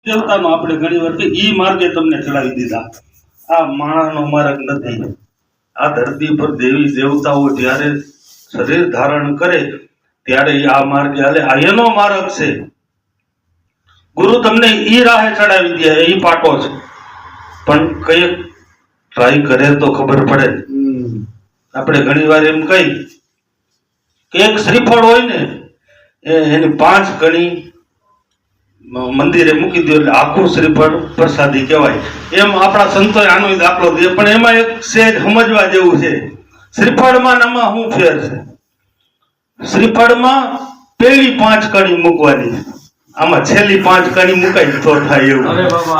દેવતાનો આપણે ઘણી વાર કે ઈ માર્ગે તમને ચડાવી દીધા. આ માણસનો માર્ગ નથી. આ ધરતી પર દેવી દેવતાઓ જ્યારે શરીર ધારણ કરે ત્યારે આ માર્ગે હાલે. આ એનો માર્ગ છે. ગુરુ તમને ઈ રાહે ચડાવી દે, ઈ પાટો છે. પણ કઈ ટ્રાય કરે તો ખબર પડે. આપણે ઘણી વાર એમ કહી કે એક શ્રીફળ હોય ને એની 5 ગણી મંદિરે મૂકી દો એટલે આખું શ્રીફળ પ્રસાદી કહેવાય. એમ આપણા સંતોએ આનો દાખલો દે. પણ એમાં એક સેજ સમજવા જેવું છે. શ્રીફળમાં નામાં શું ફેર છે? શ્રીફળમાં પેલી 5 કણી મૂકવાની, આમાં છેલ્લી 5 કણી મુકાય તો થાય એવું.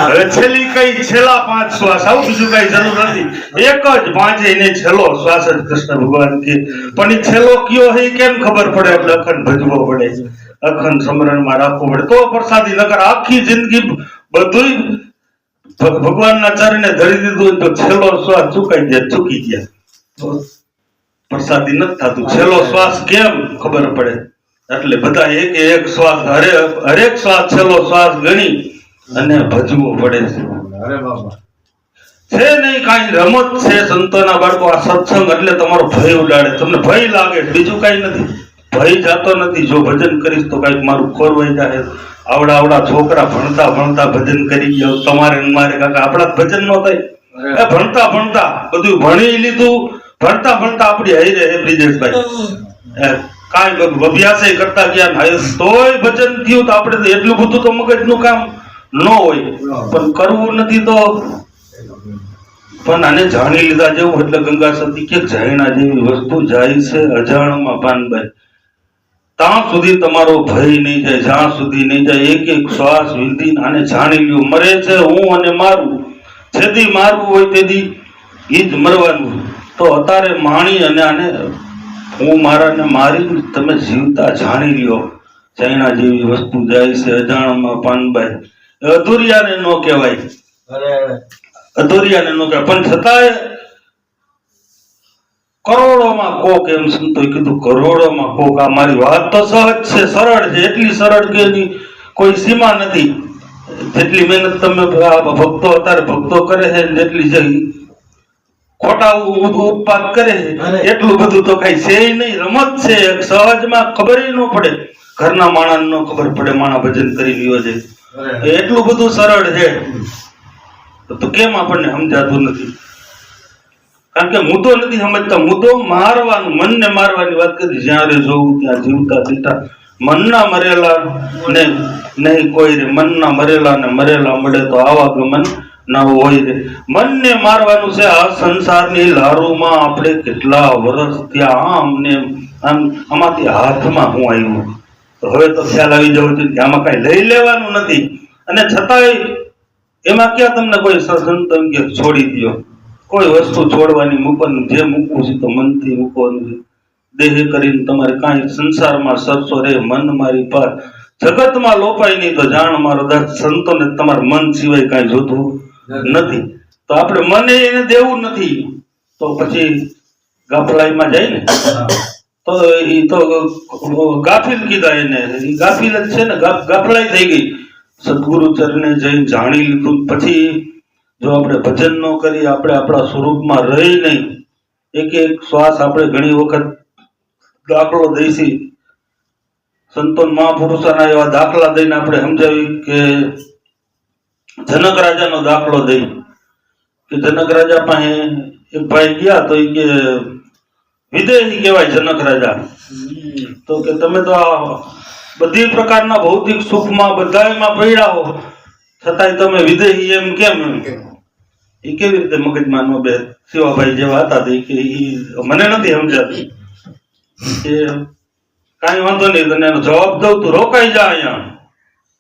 હવે છેલ્લી કઈ છેલ્લા 5 શ્વાસ, આવું બીજું કઈ જરૂર નથી. એક જ 5 એને છેલ્લો શ્વાસ જ કૃષ્ણ ભગવાન કે. પણ એ છેલ્લો કયો છે કેમ ખબર પડે? એટલે અખંડ ભજવો પડે, અખંડ સ્મરણમાં રાખવું પડે તો પ્રસાદી. નકર આખી જિંદગી બધું ભગવાનના ચરણે ધરી દીધું તો છેલ્લો શ્વાસ ચૂકાઈ ગયા, ચૂકી ગયા તો પ્રસાદી નથી થતું. છેલ્લો શ્વાસ કેમ ખબર પડે? એટલે બધા એક શ્વાસ હરેક શ્વાસ છેલ્લો શ્વાસ ગણી અને ભજવો પડે છે નહીં કાંઈ રમત છે. સંતોના બાળકો આ સત્સંગ એટલે તમારો ભય ઉડાડે, તમને ભય લાગે, બીજું કઈ નથી. ભય જાતો નથી. જો ભજન કરીશ તો કઈક મારું ખોરવાઈ જાય. આવડા છોકરા ભણતા ભણતા ભજન કરી ગયા, તમારે મારે કાકા આપણા ભજન નો થાય. ભણતા ભણતા બધું ભણી લીધું, ભણતા ભણતા આપણી હઈ રહે બ્રિજેશભાઈ કાંઈ અભ્યાસ કરતા ગયા તોય ભજન થયું તો આપણે એટલું બધું તો મગજનું કામ ન હોય, પણ કરવું નથી તો. પણ આને જાણી લીધા જેવું એટલે ગંગા સતી કે જાણ્યા જેવી વસ્તુ જાય છે અજાણમાં પાનભાઈ. ત્યાં સુધી તમારો ભય નહીં જાય, જ્યાં સુધી નહીં જાય. એક શ્વાસ વિંધી આને જાણી લ્યો. મરે છે હું અને મારું, જેથી મારવું હોય તેથી ઈ જ મરવાનું. તો અત્યારે માણી અને આને હું મારાને મારી તમે જીવતા જાણી લ્યો. જાણ્યા જેવી વસ્તુ જાય છે અજાણમાં પાનભાઈ. અધૂરિયાને ન કહેવાય, અધૂરિયાને ન કહેવાય. પણ છતાંય કરોડોમાં કોક, એમ સંતોએ કીધું કરોડોમાં કોક. આ મારી વાત તો સહજ છે, સરળ છે. એટલી સરળ કે એની કોઈ સીમા નથી. જેટલી મહેનત તમે ભક્તો અત્યારે ભક્તો કરે છે, જેટલી ખોટા ઉત્પાદ કરે છે એટલું બધું તો કઈ છે નહીં. રમત છે, સહજમાં ખબર ન પડે. ઘરના માણસ નો ખબર પડે માણા ભજન કરી લ્યો છે, એટલું બધું સરળ છે. તો કેમ આપણને સમજાતું નથી? કારણ કે મુદ્દો નથી સમજતા. મુદ્દો મારવાનું, મનને મારવાની વાત કરી. જ્યારે જોવું ત્યાં જીવતા જીવતા મનના મરેલા ને નહીં કોઈ રે. મનના મરેલા ને મરેલા મળે તો આવાગમન ના હોય રે. મનને મારવાનું છે. આ સંસારની લારૂમાં આપણે કેટલા વર્ષ ત્યાં આમ ને આમ, આમાંથી હાથમાં હું આવ્યું. તો હવે તો ખ્યાલ આવી જવો જોઈએ કે આમાં કઈ લઈ લેવાનું નથી. અને છતાંય એમાં ક્યાં તમને કોઈ સંત કે છોડી દો? કોઈ વસ્તુ છોડવાની મૂકવાની, જે મૂકવું છે તો મનથી મૂકવાનું છે. દેહ કરીને તમારે કાંઈ સંસારમાં સરસો રે. મન મારી પાર જગતમાં લોપાય નહીં તો જાણ મારો દાસ. સંતોને તમારા મન સિવાય કાંઈ જોતું નથી. તો આપણે મને એને દેવું નથી તો પછી ગાફલાઈમાં જાય ને. તો એ તો ગાફિલ કીધા એને. એ ગાફિલ જ છે ને, ગાફલાઈ થઈ ગઈ. સદગુરુ ચરણે જઈને જાણી લીધું પછી જો આપણે ભજન ન કરી, આપણે આપણા સ્વરૂપમાં રહી નહીં. એક શ્વાસ આપણે ઘણી વખત દાખલો દઈશી. સંતો મહાપુરુષોના એવા દાખલા દઈને આપણે સમજાવી કે જનક રાજાનો દાખલો દઈ કે જનક રાજા પાસે એક ભાઈ ગયા તો એ કે વિદેહી કહેવાય જનક રાજા. તો કે તમે તો આ બધી પ્રકારના ભૌતિક સુખમાં બધામાં પડ્યા હો, છતાંય તમે વિદેહી એમ કેમ? એ કેવી રીતે મગજમાં નો બે? શિવાભાઈ જેવા હતા કે મને નથી સમજાતું. કે કાંઈ વાંધો નહીં, તને એનો જવાબ દઉં, તું રોકાઈ જા અહીંયા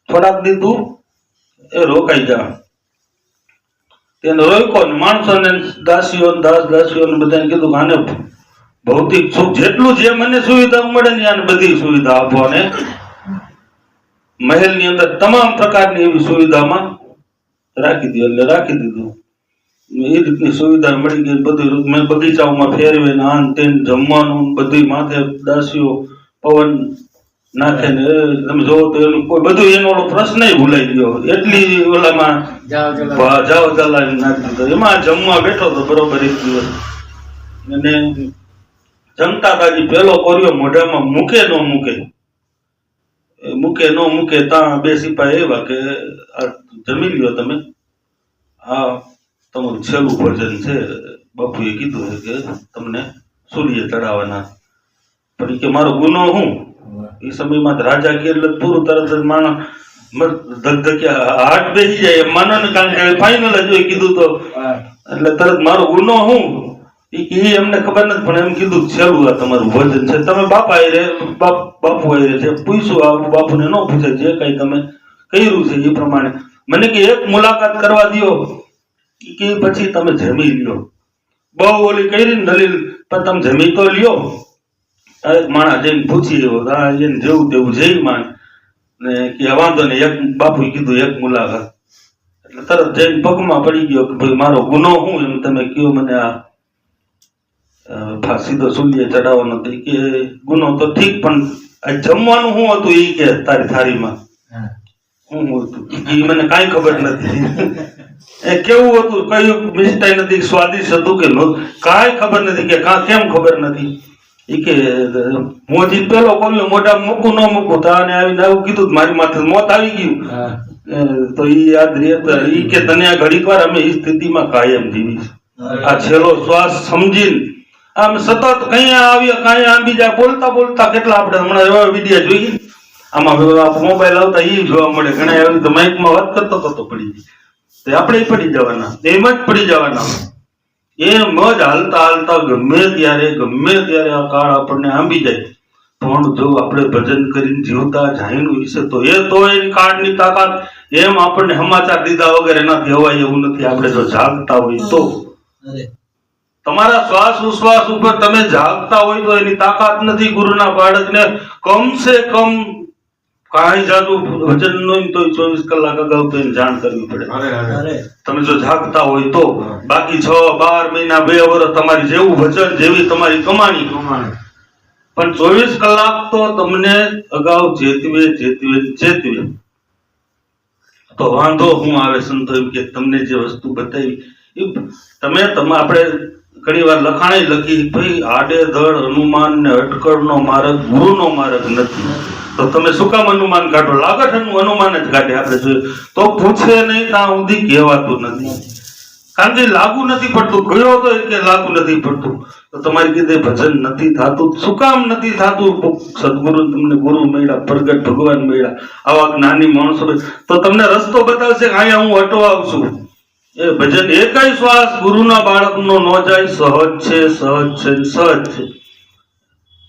થોડાક દી, તું એ રોકાઈ જા. તેને રોક્યો ને માણસોને દાસીઓ દાસીઓને બધાને કીધું આને ભૌતિક સુખ જેટલું જે મને સુવિધા મળે ને આને બધી સુવિધા આપો. અને મહેલની અંદર તમામ પ્રકારની એવી સુવિધામાં રાખી દો. એટલે રાખી દીધું. એ રીતની સુવિધા મળી ગઈ. બધું મેં બગીચાઓમાં ફેરવે ને આન તેન જમવાનું બધું માથે દાસીઓ પવન નાખે ને તમે જોવો તો એનું કોઈ બધું એનો ઓલો પ્રશ્ન ભૂલાઈ ગયો, એટલી ઓલામાં જાવ ચલાવી નાખી દીધો. એમાં જમવા બેઠો તો બરોબર એક દિવસ, અને જમતા કાજી પેલો કોરિયો મોઢામાં મૂકે ન મૂકે ત્યાં બે સિપાહી એવા કે આ જમી લ્યો તમે, આ તમારું છેલ્લું ભોજન છે, બાપુએ કીધું છે કે તમને સૂર્ય ચડાવવાના. પણ કે મારો ગુનો શું? એ સમયમાં રાજા કે એટલે પૂરું, તરત જ માણસ ધગધગ્યા હાથ બેસી જાય એમ માનો ને, કારણ કે ફાઇનલ જ હોય કીધું તો, એટલે તરત મારો ગુનો શું એ એમને ખબર નથી, પણ એમ કીધું છેલ્લું આ તમારું ભોજન છે, તમે બાપા આયરે બાપુ આયરે છે પૂછ્યું, આ બાપુને ન પૂછે, જે કઈ તમે કર્યું છે એ પ્રમાણે મને કે એક મુલાકાત કરવા દો, કે પછી તમે જમી લ્યો. બહુ ઓલી કરી ને દલીલ, પણ તમે જમી તો લ્યો. એક માણસ જઈને પૂછી આવ્યો, એને જેવું તેવું જઈ માન ને કે વાંધો ને એક બાપુ કીધું એક મુલાકાત, એટલે તરત જઈને પગમાં પડી ગયો કે ભાઈ મારો ગુનો શું એમ તમે કયો મને, આ સીધો સૂર્ય ચડાવવાનો હતો. કે ગુનો તો ઠીક, પણ આ જમવાનું શું હતું એ કે તારી થાળીમાં શું હતું એ મને કાંઈ ખબર નથી. એ કેવું હતું, કયું મિષ્ટાઈ નથી, સ્વાદિષ્ટ હતું કે કાંઈ ખબર નથી, કે કેમ ખબર નથી. એ કે મોજી પેલો કોલ્યો મોઢા મૂકું ન મૂકું, તાને આવીને આવું કીધું મારી માથે મોત આવી ગયું. તો એ યાદ રહે એ કે તને આ ઘડીક વાર અમે એ સ્થિતિમાં કાયમ જીવીશ, આ છેલ્લો શ્વાસ સમજીને આમ સતત કઈ આંબી જાય બોલતા કેટલા આપણે હમણાં એવા વિડીયો જોઈએ, આમાં મોબાઈલ આવતા એ જોવા મળે, ઘણા આવી તો માઇકમાં વાત કરતો પડી જાય, આપણે પડી જવાના, એમ જ પડી જવાના. એમ જ હાલતા ગમે ત્યારે આ કાળ આપણને આંબી જાય. પણ જો આપણે ભજન કરીને જીવતા જાયનું વિશે તો એ તો એની કાળની તાકાત, એમ આપણને સમાચાર દીધા વગર એનાથી હવાય એવું નથી. આપણે જો જાગતા હોય તો, તમારા શ્વાસ ઉશ્વાસ ઉપર તમે જાગતા હોય તો એની તાકાત નથી. ગુરુના બાળકને કમસે કમ કાંઈ જાદુ વચન નું તો 24 કલાક અગાઉ તો એને જાણ કરવી પડે, તમે જો જાગતા હોય તો. બાકી 6-12 મહિના 2 વર્ષ તમારી જેવું વચન, જેવી તમારી કમાણી, પણ 24 કલાક તો તમને અગાઉ ચેતવે તો વાંધો હું આવે. સંતો એમ કે તમને જે વસ્તુ બતાવી તમે આપણે ઘણી વાર લખાણે લખી, ભાઈ આડેધડ હનુમાન ને અટકળનો માર્ગ ગુરુનો માર્ગ નથી, તો તમે શું કામ અનુમાન કાઢો? લાગત અનુમાન જ કાઢે. આપણે જોઈએ તો પૂછે નહીં ત્યાં સુધી કહેવાતું નથી, કારણ કે લાગુ નથી પડતું. ગયો તો કે લાગુ નથી પડતું, તો તમારી કીધે ભજન નથી થતું. શું કામ નથી થતું? સદગુરુ તમને ગુરુ મળ્યા, પ્રગટ ભગવાન મળ્યા, આવા જ્ઞાની માણસો તો તમને રસ્તો બતાવશે કે અહીંયા હું અટવાવ છું. એ ભજન એકાઈ શ્વાસ ગુરુના બાળકનો ન જાય, સહજ છે.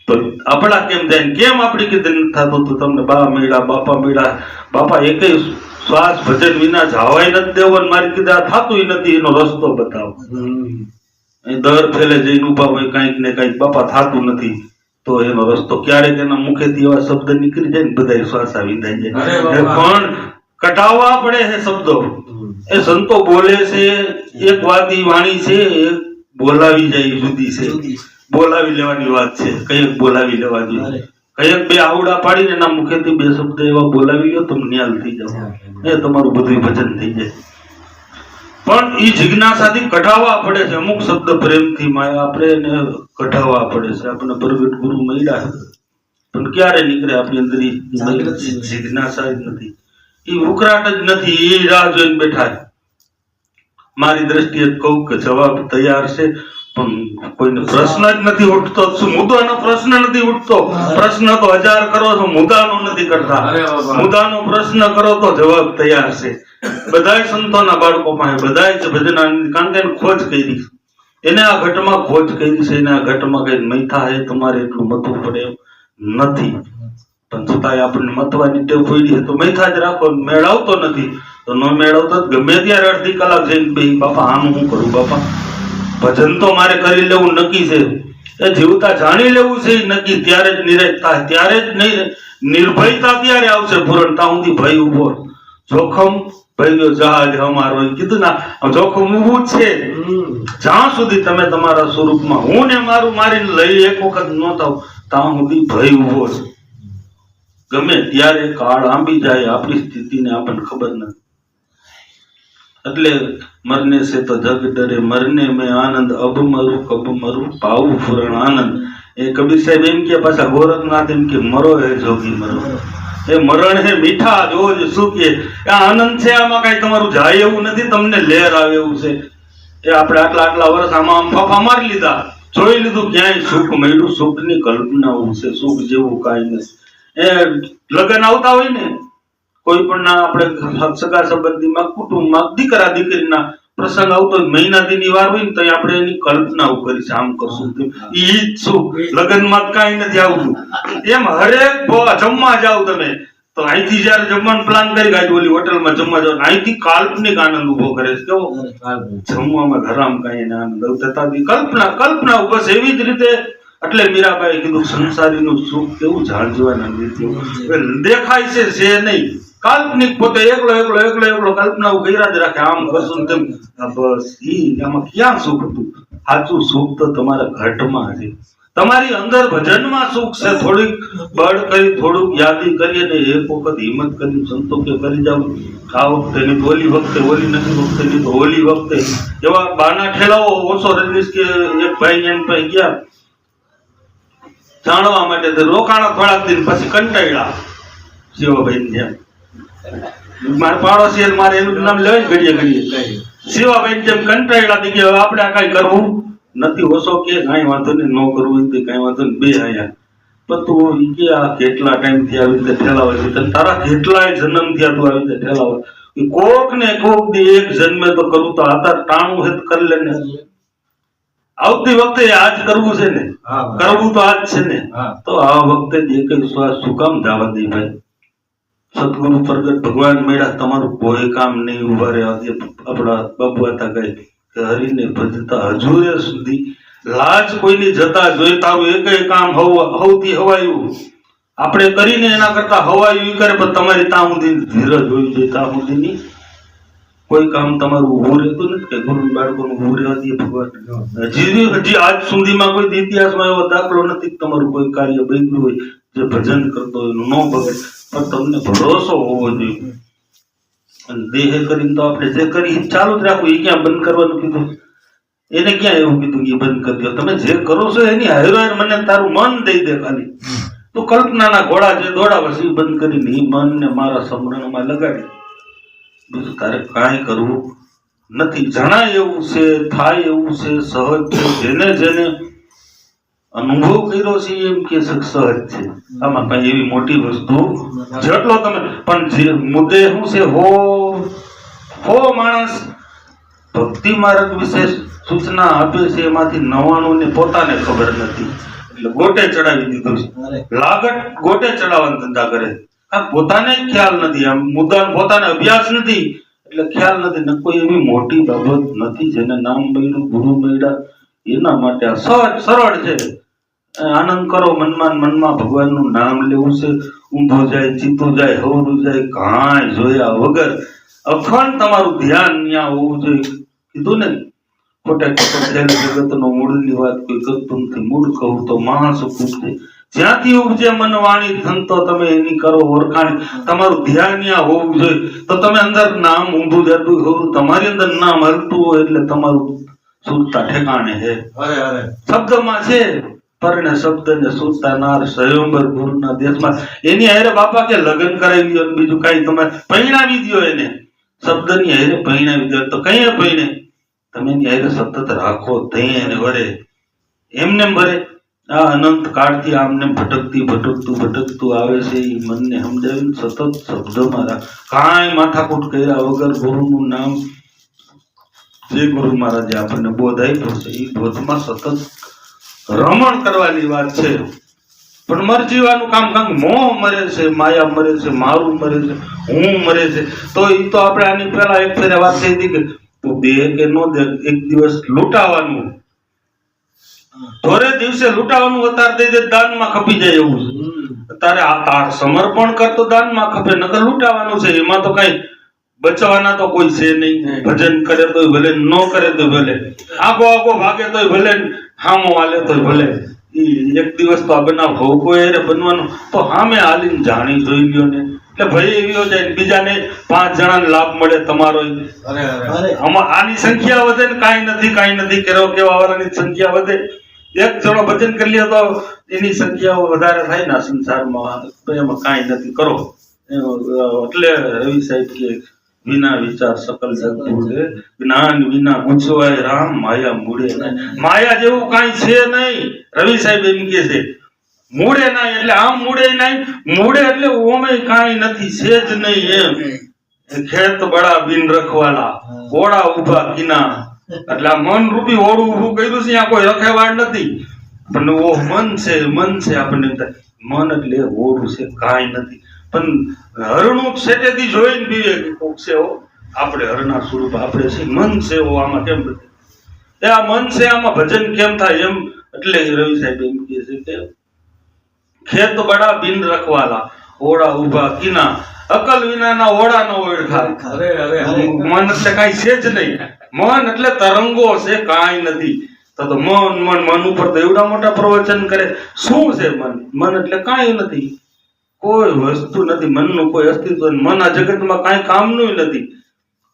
તો આપણા કેમ જાય, કેમ આપણી કીધે નથી થતું? તો તમને બા મળ્યા, બાપા મળ્યા, બાપા એકેય શ્વાસ ભજન વિના જવાય નથી દેવો, મારી કીધે આ થતું નથી, એનો રસ્તો બતાવો. દર ફેલે જઈને ઉભા હોય કઈક ને કઈક, બાપા થતું નથી, તો એનો રસ્તો ક્યારેક એના મુખેથી એવા શબ્દ નીકળી જાય ને બધા શ્વાસ આવી જાય, પણ કઢાવવા પડે છે શબ્દો. એ સંતો બોલે છે, એક વાત ઈ વાણી છે, એક બોલાવી જાય જુદી છે. બોલાવી લેવાની વાત છે, કઈક બોલાવી લેવા જોઈએ, કઈક બે આવડા પાડીને એના મુખેથી 2 શબ્દ એવા બોલાવી લો, તમે ન્યાલ થઈ જાવ, એ તમારું બધું ભજન થઈ જાય. પણ એ જિજ્ઞાસાથી કઢાવવા પડે છે, અમુક શબ્દ પ્રેમથી આપણે એને કઢાવવા પડે છે. આપણને પ્રગટ ગુરુ મળ્યા, પણ ક્યારે નીકળે આપણી અંદર જિજ્ઞાસા જ નથી, એ ઉકરાટ જ નથી, એ રાહ જોઈને બેઠા. મારી દ્રષ્ટિએ કહું કે જવાબ તૈયાર છે, પણ કોઈને પ્રશ્ન જ નથી ઉઠતો. શું મુદ્દાનો પ્રશ્ન નથી ઉઠતો? પ્રશ્ન તો 1000 કરો છો, મુદ્દાનો નથી કરતા. મુદ્દાનો પ્રશ્ન કરો તો જવાબ તૈયાર છે. બધાય સંતોના બાળકો પાસે બધાય જ ભજન, કારણ કે ખોજ કરી, એને આ ઘટમાં ખોજ કરી છે, એને આ ઘટમાં કઈ મૈથા હે, તમારે એટલું મથવું પડે એમ નથી. પણ છતાંય આપણને મથવાની ટેવ પડી છે, તો મૈથા જ રાખો. મેળવતો નથી તો ન મેળવતો ગમે ત્યારે અડધી કલાક જઈને બે બાપા આનું હું કરું, બાપા ભજન તો મારે કરી લેવું નક્કી છે, એ જીવતા જાણી લેવું છે નક્કી. ત્યારે જ નિરાશ થાય, ત્યારે જ નિર્ભયતા ત્યારે આવશે પૂરણ. ત્યાં સુધી ભય ઉભો, જોખમ ભય ગયો જહાજ અમારો, કીધું ના જોખમ ઉભું જ છે. જ્યાં સુધી તમે તમારા સ્વરૂપમાં હું ને મારું મારીને લઈ એક વખત ન થાવ, ત્યાં સુધી ભય ઉભો છે. ગમે ત્યારે કાળ આંબી જાય, આપણી સ્થિતિને આપણને ખબર નથી. એટલે મરને સે તો જગ ડરે, મરને મેં આનંદ, અબ મરું કબ મરું, પાવું પૂરણ આનંદ. એ કબીર સાહેબ એમ કે, પાછા ગોરખનાથ એમ કે, મરો હે જોગી મરો, એ મરણ હે મીઠા જોજ સુખ. આ આનંદ છે, આમાં કઈ તમારું જાય એવું નથી, તમને લહેર આવે એવું છે. એ આપણે આટલા વર્ષ આમાં ફાફા મારી લીધા, જોઈ લીધું ક્યાંય સુખ મળ્યું. સુખની કલ્પના છે, સુખ જેવું કાંઈ નથી. એ લગ્ન આવતા હોય ને કોઈ પણ ના, આપણે સગા સંબંધીમાં, કુટુંબમાં, દીકરા દીકરીના પ્રસંગ આવતો હોય, મહિના દીની વાર હોય ને, તો આપણે એની કલ્પનાઓ કરી છે, આમ કરશું ઈ જ સુખ. લગ્નમાં કાંઈ નથી આવતું. એમ હરેક જમવા જાવ તમે તો અહીંથી જયારે જમવાનું પ્લાન કરી ગાડી ઓલી હોટલમાં જમવા જાવ, અહીંથી કાલ્પનિક આનંદ ઉભો કરે છે. કેવો જમવામાં ઘરામ કઈ આનંદ આવતા, કલ્પના બસ એવી જ રીતે. એટલે મીરાબાઈ કીધું, સંસારીનું સુખ કેવું જાણજવાના દેખાય છે નહીં, કાલ્પનિક. પોતે એકલો કલ્પનાઓ કર્યા જ રાખે, આમ કરશું તેમ. બસ આમાં ક્યાં સુખ હતું? સાચું સુખ તો તમારા ઘટમાં છે, તમારી અંદર ભજનમાં સુખ છે. થોડીક બળ કરી, થોડુંક યાદી કરી, અને એક વખત હિંમત કરી સંતો કે કરી જાવ. આ વખતે નહીં તો ઓલી વખતે, ઓલી નથી વખતે નહીં તો ઓલી વખતે. એવા બાના ઠેલાઓ ઓછો રજનીશ કે એક ભાઈ એમ પાસે ગયા જાણવા માટે, રોકાણા થોડાક દિન, પછી કંટાળ્યા. શિવાભાઈ જેમ મારે પાડોશી, મારે એનું નામ લેવાય ઘડીએ. શિવાભાઈ જેમ કંટાળ્યા કે આપણે આ કઈ કરવું નથી. ઓછો કે કઈ વાંધો નહીં, ન કરવું કઈ વાંધો નહીં, બે આયા. પણ તું કે આ કેટલા ટાઈમ થી આવી રીતે ઠેલાવે છે, તારા કેટલાય જન્મ થયા તું આવી રીતે ઠેલાવે. કોક ને કોક દી એક જન્મે તો કરવું, તો આધાર ટાણું હેત કરી લે ને. આવતી વખતે આજ કરવું છે ને, કરવું તો આજ છે ને. તો આ વખતે જે કઈ શ્વાસ શું કામ જવા દે ભાઈ? સદગુરુ પ્રગટ ભગવાન મળ્યા, તમારું કોઈ કામ નહીં ઉભા રહે. આપણા બાપુ હતા ગઈ કે હરિને ભજતા હજુરે સુધી લાજ કોઈની જતા જોઈ, તારું એકય કામ હવથી હવાયું આપણે કરીને એના કરતા હવાયું ઈ કરે. પણ તમારી ત્યાં સુધી ધીરજ હોવી જોઈએ, ત્યાં સુધીની કોઈ કામ તમારું ઉભું રહેતું નથી. કે ગુરુ બાળકોનું ઉભું રહેવા દે ભગવાન. હજી આજ સુધીમાં કોઈ ઇતિહાસમાં એવો દાખલો નથી કે તમારું કોઈ કાર્ય બન્યું હોય જે ભજન કરતો હોય એનું ન બગડે. પણ તમને ભરોસો હોવો જોઈએ. અને દેહ કરીને તો આપણે જે કરી ચાલુ જ રાખવું. એ ક્યાં બંધ કરવાનું કીધું? એને ક્યાં એવું કીધું કે બંધ કરી દો? તમે જે કરો છો એની હારો મને તારું મન દઈ દે. ખાલી તો કલ્પનાના ઘોડા જે દોડાવે છે એ બંધ કરીને એ મનને મારા સમરણમાં લગાડી. બીજું તારે કાંઈ કરવું નથી. જણાય એવું છે, થાય એવું છે, સહજ છે. જેને અનુભવ કર્યો છે એમ કે સહજ છે. આમાં કઈ એવી મોટી વસ્તુ જેટલો તમે પણ જે મુદ્દે શું છે, હો માણસ ભક્તિ માર્ગ વિશે સૂચના આપે છે, એમાંથી 99 ને પોતાને ખબર નથી. એટલે ગોટે ચડાવી દીધું છે. લાગત ગોટે ચડાવવાના ધંધા કરે. આ પોતાને ખ્યાલ નથી, આમ મુદ્દા પોતાને અભ્યાસ નથી, એટલે ખ્યાલ નથી. ને કોઈ એવી મોટી બાબત નથી જેને નામ મળ્યું, ગુરુ મળ્યા, એના માટે આ સહજ સરળ છે. આનંદ કરો મનમાં ભગવાનનું નામ લેવું છે. ઊંધો જાય, ચીતો જાય, હવરું જાય, કાંઈ જોયા વગર અખંડ તમારું ધ્યાન ત્યાં હોવું જોઈએ. કીધું ને, ખોટે જગતનો મૂળની વાત કોઈ કરતું નથી. મૂળ કહું તો મહાસુખ ઉપજે. જ્યાંથી ઉપજે મન વાણી ધન, તો તમે એની કરો ઓળખાણ. તમારું ધ્યાન ત્યાં હોવું જોઈએ. તો તમે અંદર નામ ઊંધું જતું હોવું, તમારી અંદર નામ હલતું હોય એટલે તમારું સુરતા ઠેકાણે છે. શબ્દમાં છે પરણે શબ્દ ને સુરતા નાર સ્વયંવર ગુરુના દેશમાં. એની હારે બાપા કે લગ્ન કરાવી દો, બીજું કઈ તમે પૈણાવી દો. એને શબ્દની હારે પૈણાવી દો તો કઈ પૈણે તમે એની હારે સતત રાખો, તઈ એને વરે. એમને ભરે. આ અનંત કાળથી આમને ભટકતું આવે છે. એ મનને સમજાવીને સતત શબ્દમાં રાખ. કાંઈ માથાકૂટ કર્યા વગર ગુરુનું નામ, જે ગુરુ મહારાજે આપણને બોધ આપ્યો છે એ બોધમાં સતત રમણ કરવાની વાત છે. પણ મરજીવાનું કામ મોહ મરે છે, માયા મરે છે, મારું મરે છે, હું મરે છે. તો એ તો આપણે આની પહેલા એક ફેરે વાત થઈ હતી કે તું દે કે નો દે, એક દિવસ લૂંટાવાનું, થોડે દિવસે લૂંટાવાનું, અત્યારે દઈ દે દાનમાં ખપી જાય એવું છે. તારે આ સમર્પણ કરતો દાનમાં ખપે, નકર લૂંટાવાનું છે. એમાં તો કઈ બચવાના તો કોઈ છે નહીં. ભજન કરે તો ભલે, ન કરે તો ભલે, આગો ભાગે તો ભલે, હામો હાલે તો ભલે. ઈ એક દિવસ તો આ બનાવ ભોગવો એને બનવાનો તો સામે હાલીને જાણી જોઈ લ્યો ને એટલે ભાઈ એવી જાય ને બીજાને 5 જણાને લાભ મળે તમારો. આમાં આની સંખ્યા વધે ને કાંઈ નથી કેવા વાળાની સંખ્યા વધે. એક જણો ભજન કરી લે તો એની સંખ્યા વધારે થાય ને સંસારમાં, તો એમાં કાંઈ નથી કરો. એટલે રવિ સાહેબ કે વિના વિચાર સકલ જગ મૂળે, જ્ઞાન વિના ગુંચવાય રામ, માયા મૂળે નહીં. માયા જેવું કાંઈ છે નહીં. રવિ સાહેબ એમ કે છે મૂળે નહીં એટલે આમ મૂળે નહીં, મૂળે એટલે ઓમે કાંઈ નથી, છે જ નહીં એમ. ખેત બડા બિન રખવાલા, ઓડા ઉભા કિના. એટલે આ મન રૂપી ઓળું ઊભું કર્યું છે, ત્યાં કોઈ રખેવાડ નથી. પણ ઓ મન છે આપણને મન એટલે ઓળું છે, કાંઈ નથી. પણ હરણું સેટેથી જોઈને પીવે કોક છે આપણે હરણા સ્વરૂપ આપણે છે, મન છે આમાં કેમ નથી? એ આ મન છે આમાં ભજન કેમ થાય એમ. એટલે રવિ સાહેબ એમ કહે છે કે ખેત બડા બિન રખવાલા, ઓડા ઉભા કિના. અકલ વિનાના ઓડા નો ઓળખા. મન એટલે કાંઈ છે જ નહીં. મન એટલે તરંગો છે, કાંઈ નથી. તો મન ઉપર તો એવડા મોટા પ્રવચન કરે. શું છે મન એટલે કાંઈ નથી, કોઈ વસ્તુ નથી. મનનું કોઈ અસ્તિત્વ, મન આ જગતમાં કાંઈ કામનું નથી.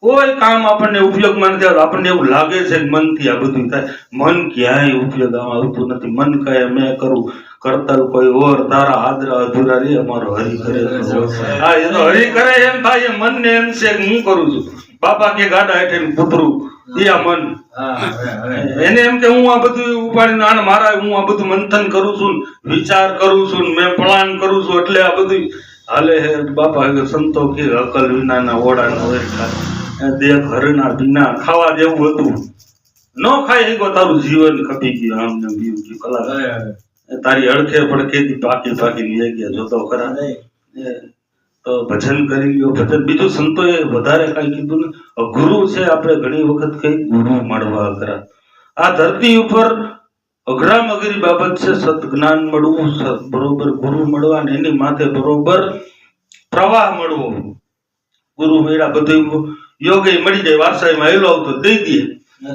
કોઈ કામ આપણને ઉપયોગમાં નથી આવતું. આપણને એવું લાગે છે કે મનથી આ બધું થાય. મન ક્યાંય ઉપયોગમાં આવતું નથી. મન કહે મેં કરું કરતલ કોઈ ઓર, તારા આદરા અધૂરા રે અમારો હરી કરે. હા, એ તો હરી કરે એમ થાય. મનને એમ છે કે હું કરું છું. બાપા કે ગાડા હેઠે પુતરું, એ આ મન. એને એમ કે હું આ બધું ઉપાડીને આને મારા, હું આ બધું મંથન કરું છું, વિચાર કરું છું, મેં પ્લાન કરું છું, એટલે આ બધું હાલે હે. બાપા સંતો કે અકલ વિનાના ઓડા નો ઓળખા, દેખ હરણા બીના. ખાવા જેવું હતું ન ખાઈ ગયો, તારું જીવન ખપી ગયું. આમ ને બીજું કલા તારી અડખે પડખેથી પાકી લઈ ગયા. જોતો ખરા તો ભજન કરી લ્યો. ભજન બીજું સંતોએ વધારે કઈ કીધું ને. ગુરુ છે, આપણે ઘણી વખત કઈ ગુરુ મળવા કરા. આ ધરતી ઉપર અઘરામ અઘરી બાબત છે સદજ્ઞાન મળવું, બરોબર ગુરુ મળવા ને એની માથે બરોબર પ્રવાહ મળવો. ગુરુ મેળા બધું યોગે મળી જાય, વારસાઈમાં આવેલો આવતો દઈ દે,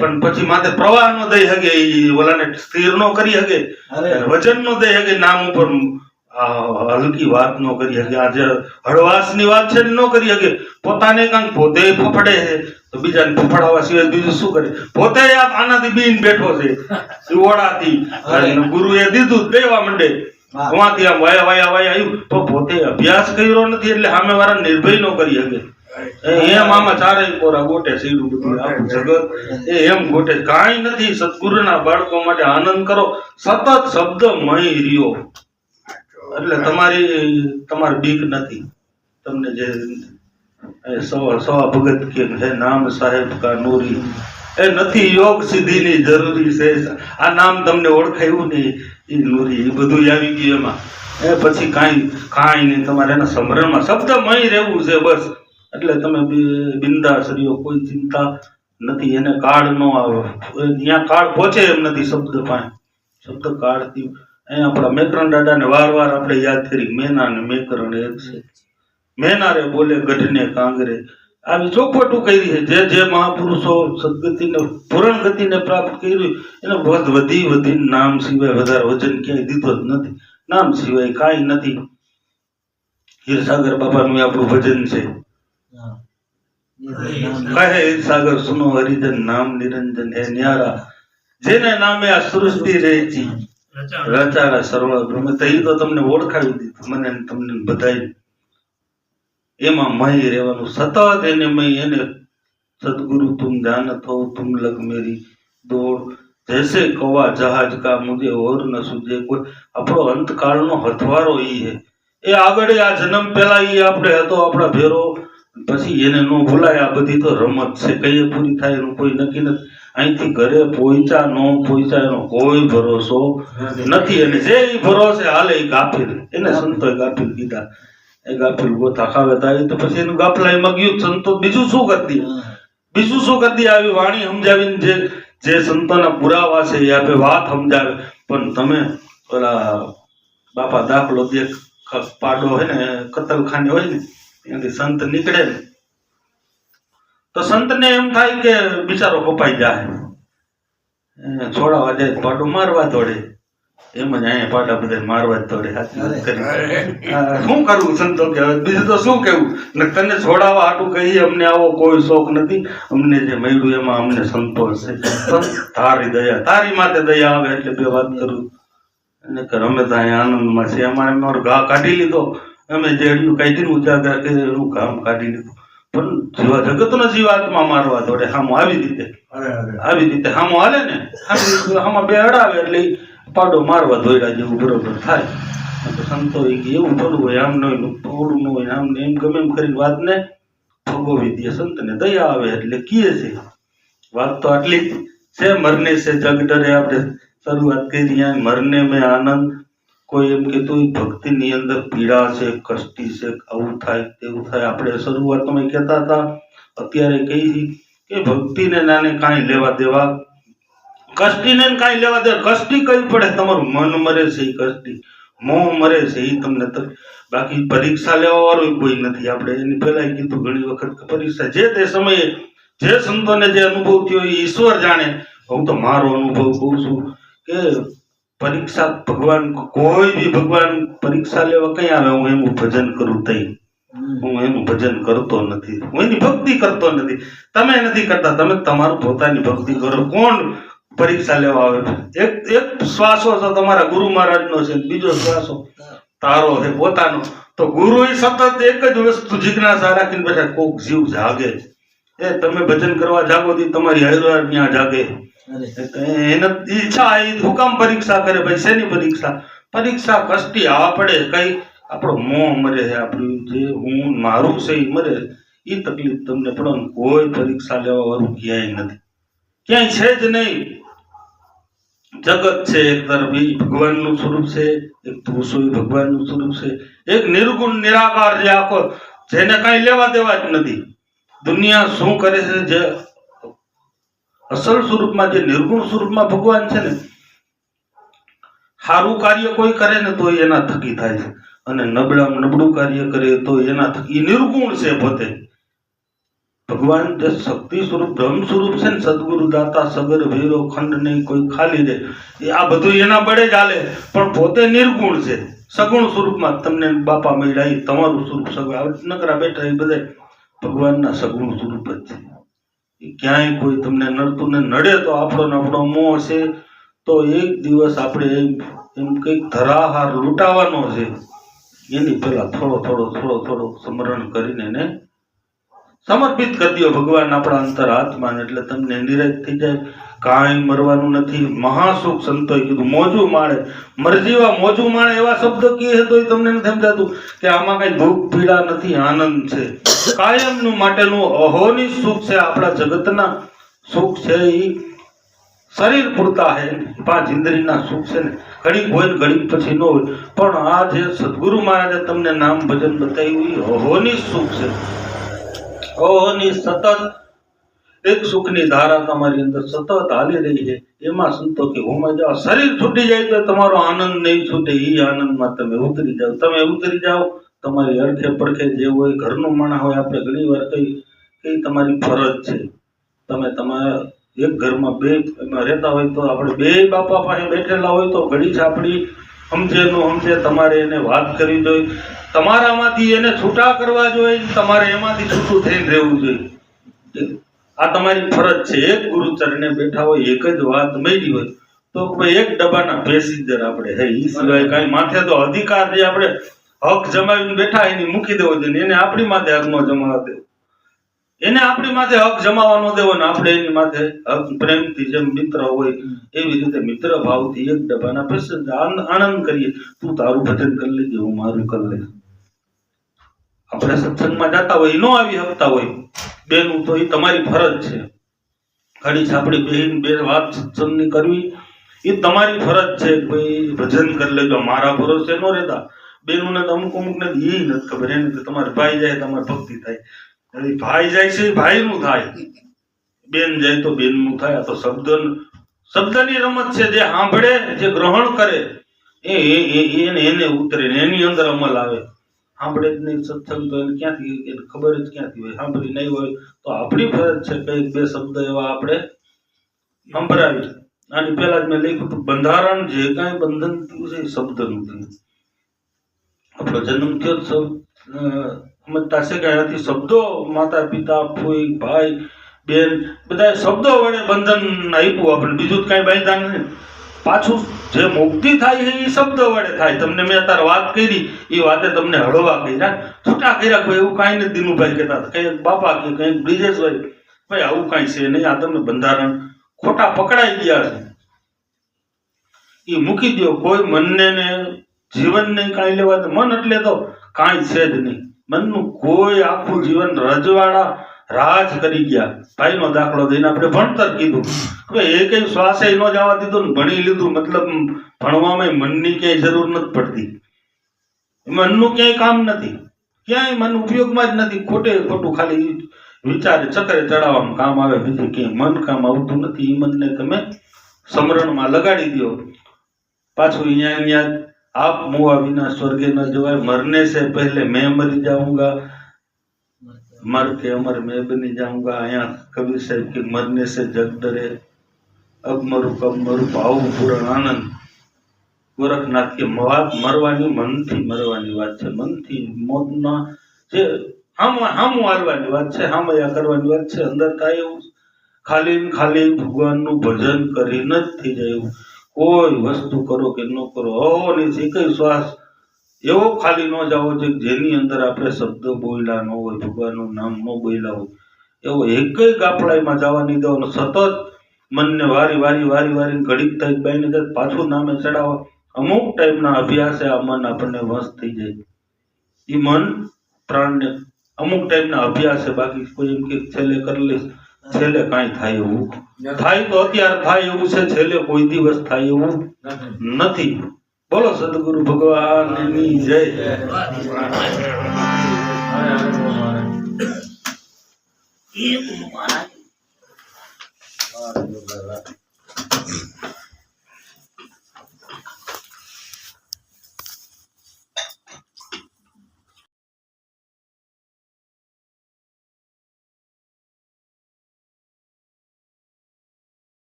પણ પછી માથે પ્રવાહ નો દઈ શકે, ઓલાને સ્થિર નો કરી શકે, વચન નો દઈ શકે, નામ ઉપર હલકી વાત નો કરી શકે. આજે હળવાશ ની વાત છે નો કરી શકે. પોતાને કાંક પોતે ફફડે છે તો બીજાને ફફડાવવા સિવાય બીજું શું કરે? પોતે આનાથી બીન બેઠો છે ઓળાથી, ગુરુએ દીધું દેવા માંડે, વાંથી આમ વાયા આવ્યું તો પોતે અભ્યાસ કર્યો નથી એટલે સામે વાળા નિર્ભય નો કરી શકે. એમ આમાં ચારેય કોરા ગોટે સીડું બધું આખું જગત એમ ગોટે. કાંઈ નથી. સદગુરુના બાળકો માટે આનંદ કરો. સતત શબ્દ મય રહ્યો એટલે તમારી બીક નથી. તમને જે સવા ભગત કે હે નામ સાહેબ કા નૂરી, એ નથી યોગ સિદ્ધિની જરૂરી છે. આ નામ તમને ઓળખાયું નહીં, એ નૂરી, એ બધું આવી ગયું એમાં. એ પછી કાંઈ નહીં. તમારે એના સમરણમાં શબ્દમય રહેવું છે બસ. એટલે તમે બિંદાસ રહ્યો, કોઈ ચિંતા નથી. એને કાળ નો આવે, ત્યાં કાળ પહોંચે એમ નથી. શબ્દ કાળથી અહીંયા આપણા મેકરણ દાદાને વાર આપણે યાદ કરી. મેના ને મેકરણ એક છે. મેનારે બોલે ગઢને કાંગરે, આવી ચોખવટું કરી છે. જે મહાપુરુષો સદગતિને પૂરણ ગતિને પ્રાપ્ત કર્યું એને વધી નામ સિવાય વધારે વચન ક્યાંય દીધો જ નથી. નામ સિવાય કાંઈ નથી. હીરસાગર બાપાનું આપણું ભજન છે. કહે સાગર સુનો હરિજન નામ નિરંજન હે ન્યારા, જેને નામે આ સૃષ્ટિ રહેતી રચારા સર્વ બ્રહ્મ. તો એ તો તમને ઓળખાવી દીધું મને તમને બધાય. એમાં મય રહેવાનું સતત. એને મય, એને સદગુરુ તુમ જાનત હો તુમ લગ મેરી દોડ, જૈસે કવા જહાજ કા મુझे और ન સુજે કોઈ. આપણો અંતકાળનો હથવારો ઈ હે. એ આગળ આ જન્મ પહેલા ઈ આપણે હતો આપણા ભેરો, પછી એને નો ભૂલાય. આ બધી તો રમત છે, કઈ પૂરી થાય એનું કોઈ નક્કી નથી. અહીંથી ઘરે પહોંચા નો પહોંચા એનો કોઈ ભરોસો નથી. અને જે ભરોસે હાલે એ ગાફિલ. એને સંતોએ ગાફિલ કીધા. એ ગાફિલ ગોથા ખાવે તો પછી એનું ગાફલાઈમાં ગયું. સંતો બીજું શું કરી દે? આવી વાણી સમજાવીને જે સંતોના પુરાવા છે એ આપે વાત સમજાવે. પણ તમે ઓલા બાપા દાખલો દે, પાડો હોય ને કતલખાને હોય ને ત્યાંથી સંત નીકળે ને તો સંતને એમ થાય કે બિચારો કપાઈ જાય, છોડાવા જાય પાડો મારવા દોડે. એમ જ અહીંયા પાટા બધા મારવા જ તોડે સાચી વાત કરી. શું કરવું સંતો કે હવે બીજું તો શું કેવું ને તને છોડાવવા હાટું કહીએ અમને આવો કોઈ શોખ નથી, અમને જે મળ્યું એમાં અમને સંતોષ છે. પણ તારી દયા, તારી માથે દયા આવે એટલે બે વાત કરું અને કે અમે તો અહીંયા આનંદમાં છે. અમારે મારો ઘા કાઢી લીધો, અમે જેડિયું કાઢીને ઉજાગર કરી એનું કામ કાઢી લીધું. પણ જગતનો જીવાત્મા મારવા દોડે હામો આવી રીતે હામો હાલે ને આમાં બે અડાવે એટલે પાડો મારવા દોડ્યા જેવું બરોબર થાય. સંતો એવું થોડું હોય, આમ ન થોડું ન હોય, આમ એમ ગમે એમ કરીને વાતને ભોગવી દે. સંતને દયા આવે એટલે કીએ છે. વાત તો આટલી જ છે. મરને છે જગ ડરે, આપણે શરૂઆત કરી મરને મેં આનંદ. કોઈ એમ કીધું ભક્તિની અંદર પીડા છે, કષ્ટી છે, આવું થાય તેવું થાય. આપણે શરૂઆતમાં કહેતા હતા, અત્યારે કહી કે ભક્તિને નાને કાંઈ લેવા દેવા, કષ્ટીને કાંઈ લેવા દેવા. કષ્ટી કઈ પડે, તમારું મન મરે છે એ કષ્ટી, મોહ મરે છે એ તમને. બાકી પરીક્ષા લેવા વાળું કોઈ નથી. આપણે એની પહેલા કીધું ઘણી વખત પરીક્ષા જે તે સમયે જે સંતોને જે અનુભવ થયો એ ઈશ્વર જાણે. હું તો મારો અનુભવ કહું છું કે પરીક્ષા ભગવાન કોઈ બી ભગવાન પરીક્ષા લેવા કઈ આવે, હું એનું ભજન કરું તઈ. હું એનું ભજન કરતો નથી, હું એની ભક્તિ કરતો નથી. તમે નથી કરતા, તમે તમારું પોતાની ભક્તિ કરો. કોણ પરીક્ષા લેવા આવે? એક શ્વાસો તો તમારા ગુરુ મહારાજનો છે, બીજો શ્વાસો તારો છે પોતાનો. તો ગુરુ સતત એક જ વસ્તુ જિજ્ઞાસા રાખીને બેઠા, કોક જીવ જાગે. એ તમે ભજન કરવા જાગો તી તમારી હૈરા ત્યાં જાગે. એને ઈચ્છા એ હુકામ પરીક્ષા કરે ભાઈ. શેની પરીક્ષા? પરીક્ષા કષ્ટી આવા પડે. કઈ આપણો મોહ મરે છે, આપણું જે હું મારું છે એ મરે, એ તકલીફ તમને પડે. કોઈ પરીક્ષા લેવા વાળું ક્યાંય નથી, ક્યાંય છે જ નહીં. જગત છે એક તરફ એ ભગવાનનું સ્વરૂપ છે, એક પુરુષો એ ભગવાનનું સ્વરૂપ છે, એક નિર્ગુણ નિરાકાર જે આખો જેને કઈ લેવા દેવા જ નથી. દુનિયા શું કરે છે, જે અસલ સ્વરૂપમાં જે નિર્ગુણ સ્વરૂપમાં ભગવાન છે ને, સારું કાર્ય કોઈ કરે ને તો એના થકી થાય છે, અને નબળું કાર્ય કરે તો એના થકી. નિર્ગુણ છે પોતે ભગવાન. જે શક્તિ સ્વરૂપ બ્રહ્મ સ્વરૂપ છે ને, સદગુરુ દાતા સગર ભેરો ખંડ નહીં કોઈ ખાલી દે, એ આ બધું એના બળે જ હાલે. પણ પોતે નિર્ગુણ છે, સગુણ સ્વરૂપમાં. તમને બાપા મળ્યા એ તમારું સ્વરૂપ સગુણ, નકરા બેઠા એ બધા ભગવાનના સગુણ સ્વરૂપ જ છે. ક્યાંય કોઈ તમને નડતું ને નડે તો આપણો મોહ છે. તો એક દિવસ આપણે એમ કઈક ધરાહાર લૂંટાવાનો છે, એની પેલા થોડો સ્મરણ કરીને એને સમર્પિત કરી દો ભગવાન આપણા અંતર આત્માને. એટલે તમને નિરાશ થઈ જાય. કાંઈ મરવાનું નથી. મહાસુખ સંતોએ કીધું, મોજું માણે. મરજીવા મોજું માણે એવા શબ્દ કહે તો તમને નથી સમજાતું કે આમાં કઈ દુઃખ પીડા નથી, આનંદ છે. કાયમનું માટેનું અહોની સુખ છે. આપણા જગતના સુખ છે એ શરીર પૂરતા છે, 5 ઇન્દ્રિયના સુખ છે ને, ઘડીક હોય ને ઘડીક પછી ન હોય. પણ આ જે સદગુરુ મહારાજે તમને નામ ભજન બતાવ્યું એ અહોની સુખ છે. અહોની સતત એક સુખની ધારા તમારી અંદર સતત હાલી રહી છે. એમાં સંતો કે હોમાં જાઓ, શરીર છૂટી જાય તો તમારો આનંદ નહીં છૂટે. એ આનંદમાં તમે ઉતરી જાઓ. તમે ઉતરી જાઓ, તમારી અડખે પડખે જે હોય, ઘરનું માણસ હોય, આપણે ઘણી વાર કઈ તમારી ફરજ છે. તમે તમારા એક ઘરમાં બે એમાં રહેતા હોય તો આપણે બે બાપા પાસે બેઠેલા હોય તો ઘડી છાપડી સમજે તમારે એને વાત કરવી જોઈએ. તમારામાંથી એને છૂટા કરવા જોઈએ, તમારે એમાંથી છૂટું થઈને રહેવું જોઈએ. આ તમારી ફરજ છે. એક ગુરુ ચરણે બેઠા હોય, એક જ વાત મળી હોય તો એક ડબ્બાના પેસેન્જર આપણે હે. એ સિવાય કાંઈ માથે તો અધિકાર જે આપણે હક જમાવીને બેઠા એની મૂકી દેવો જોઈએ. એને આપણી માથે હક નો જમાવા દેવો, એને આપણી માથે હક જમાવાનો દેવો ને આપણે એની માથે હક પ્રેમથી જેમ મિત્ર હોય એવી રીતે મિત્ર ભાવથી એક ડબ્બાના પેસેન્જર આનંદ કરીએ. તું તારું ભજન કરી લેજે, હું મારું કરી લઈશ. આપણે સત્સંગમાં જતા હોય, ન આવી શકતા હોય બેનું, તો એ તમારી ફરજ છે. ઘડી છાપડી બેન બે વાત સત્સંગની કરવી એ તમારી ફરજ છે. ભાઈ ભજન કરી લેજો, મારા ભરોસે ન રહેતા. બેનું ને અમુક ને એ નથી ખબર, એને તમારે ભાઈ જાય તમારે ભક્તિ થાય. ભાઈ જાય છે ભાઈનું થાય, બેન જાય તો બેનનું થાય. આ તો શબ્દની રમત છે. જે સાંભળે, જે ગ્રહણ કરે એને ઉતરે, એની અંદર અમલ આવે. સાંભળે જ નહીં સત્સંગ તો એને ક્યાંથી ખબર જ ક્યાંથી હોય? સાંભળી નહીં હોય તો આપણી ફરજ છે કઈક બે શબ્દ એવા આપણે સંભળાવી. આની પહેલા જ મેં લખ્યું હતું બંધારણ જે કાંઈ બંધન થયું છે એ શબ્દનું થયું. આપણો જન્મ થયો જ સમજતા છે કે અહીંયાથી શબ્દો માતા પિતા ફોઈ ભાઈ બેન બધા શબ્દો વડે બંધન આપ્યું આપણે, બીજું કાંઈ બાંધ્યા નથી. પાછું જે મુક્તિ થાય છે એ શબ્દ વડે થાય. તમને મેં અત્યારે વાત કરી એ વાતે તમને હળવા કર્યા, છૂટા કર્યા. કોઈ એવું કાંઈ નથી. દિનુભાઈ કહેતા કંઈક બાપા કે કંઈક બ્રિજેશભાઈ ભાઈ આવું કાંઈ છે નહીં. આ તમને બંધારણ ખોટા પકડાઈ ગયા છે એ મૂકી દો. કોઈ મનને ને જીવનને કાંઈ લેવા દે. મન એટલે તો કાંઈ છે જ નહીં. મનનું કોઈ આખું જીવન રજવાડા રાજ કરી ગયા. ભાઈનો દાખલો દઈને આપણે ભણતર કીધું કે એ કઈ શ્વાસે ન જવા દીધું ને ભણી લીધું. મતલબ ભણવામાં મનની ક્યાંય જરૂર નથી પડતી. મનનું ક્યાંય કામ નથી, ક્યાંય મન ઉપયોગમાં જ નથી. ખોટે ખોટું ખાલી વિચારે ચક્કરે ચડાવવામાં કામ આવે, બીજું ક્યાંય મન કામ આવતું નથી. એ મનને તમે સમરણમાં લગાડી દો. પાછું અહીંયા आप मुआ बिना स्वर्गे न जवाय, मरने से पहले मैं मर जाऊंगा, मर के अमर मैं बनी जाऊंगा. यहाँ कबीर साहब के मरने से जग डरे, अब मरु कब मरु पाऊं पूर्ण आनंद. गोरखनाथ के વાત મરવાની મનથી મરવાની વાત છે. મનથી મોતના જે હામ મારવાની વાત છે, હામયા કરવાની વાત છે. અંદર થાય એવું ખાલી ખાલી ભગવાનનું ભજન કરીને જ થઈ જાય એવું. કોઈ વસ્તુ કરો કે ન કરો, હવાની એક શ્વાસ એવો ખાલી ન જાવો છે જેની અંદર આપણે શબ્દ બોલ્યા ન હોય, ભગવાનનું નામ ન બોલ્યા હોય, એવો એક ગાફડાઈમાં જવા નહીં દેવાનો. સતત મનને વારી ઘડીક થાય બાઈને જાય, પાછું નામે ચડાવવા. અમુક ટાઈમના અભ્યાસે આ મન આપણને વશ થઈ જાય. એ મન પ્રાણને અમુક ટાઈમના અભ્યાસે, બાકી કોઈ એમ કે છેલ્લે કરી લઈશ, છેલ્લે કાંઈ થાય એવું થાય તો અત્યારે થાય એવું છે, છેલ્લે કોઈ દિવસ થાય એવું નથી. બોલો સદગુરુ ભગવાનની જય.